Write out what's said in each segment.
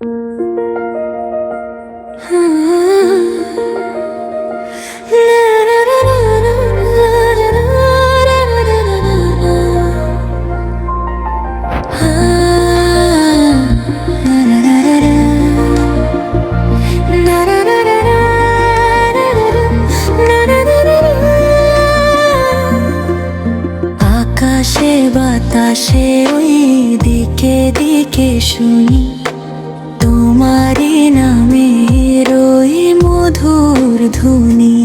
আকাশে বাতাসে ওই দিকে দিকে শুনি তোমারই নামের ওই মধুর ধ্বনি।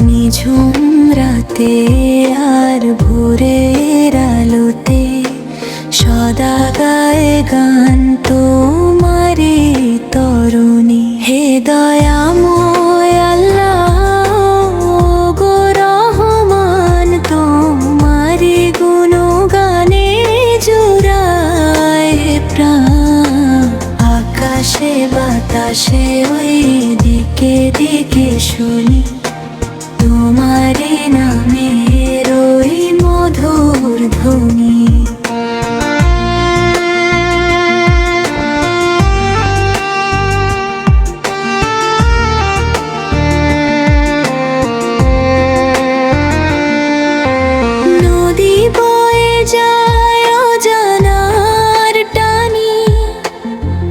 নিঝুম রাতে আর ভোরের আলোতে সদা গায়ে গান তোমারই তরুণী। হে দয়াময় আল্লাহ গো রহমান, তোমারই গুণগানে জুড়ায় প্রাণ। আকাশে বাতাসে ওই দিকে দিকে শুনি তোমারই নামের ওই মধুর ধ্বনি। নদী বয়ে যায় অজানার টানি,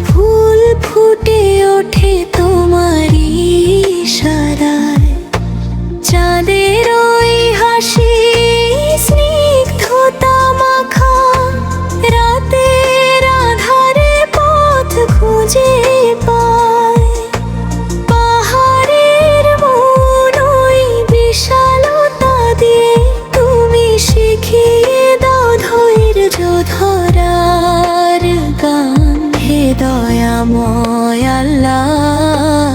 ফুল ফুটে ওঠে তোমারই ইশারায়। চাঁদের ওই হাসি স্নিগ্ধতা মাখা, রাতের আধারে পথ খুঁজে পায়। পাহাড়ের মন ওই বিশালতা দিয়ে তুমি শিখিয়ে দাও ধৈর্য ধরার গান। হে দয়াময় আল্লাহ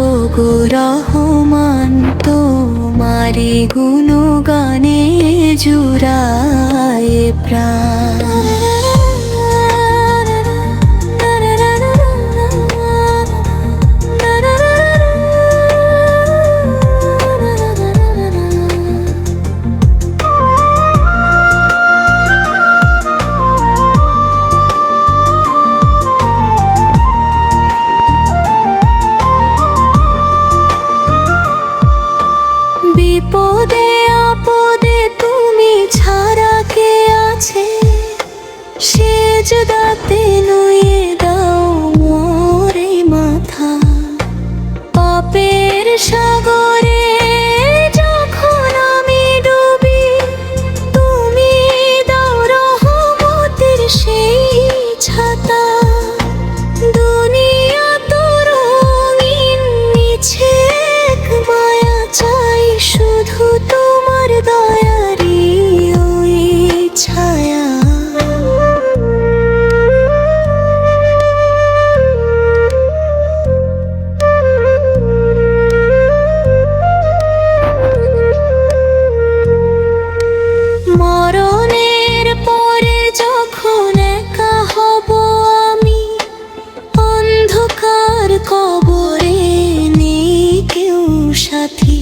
ও গো রহমান, তোমারি গুণগানে জুড়ায় প্রাণ। বিপদে আপদে তুমি ছাড়া কে আছে, সেজদাতে নুয়ে দাও মোরে মাথা। পাপের সাগরে যখন আমি ডুবি, তুমি দাও রহমতের সেই ছাতা। দুনিয়া তো রঙিন, মিছে এক মায়া চাই, শুধু তোমার দয়ারি ওই ছায়া। মরণের পরে যখন একা হব আমি, অন্ধকার কবরে নেই কেউ সাথী।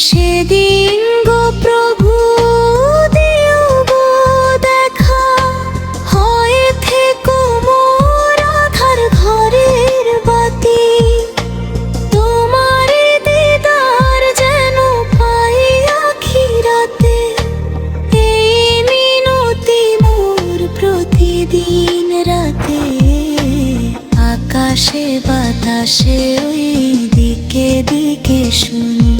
সেদিন গো প্রভু দিও গো দেখা, হয় থেকো মোর আধার ঘরের বাতি। তোমার দিদার যেন পাই আখিরাতে, এই মিনতি মোর প্রতিদিন রাতে। আকাশে বাতাসে ওই দিকে দিকে শুনি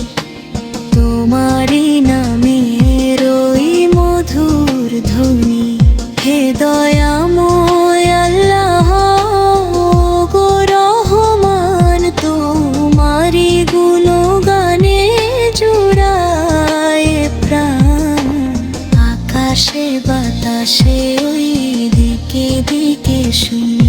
তোমারই নামের ওই মধুর ধ্বনি। হে দয়াময় আল্লাহ গো রহমান, তোমারই গুণগানে জুড়ায় প্রাণ। আকাশে বাতাসে ওই দিকে দিকে শুনি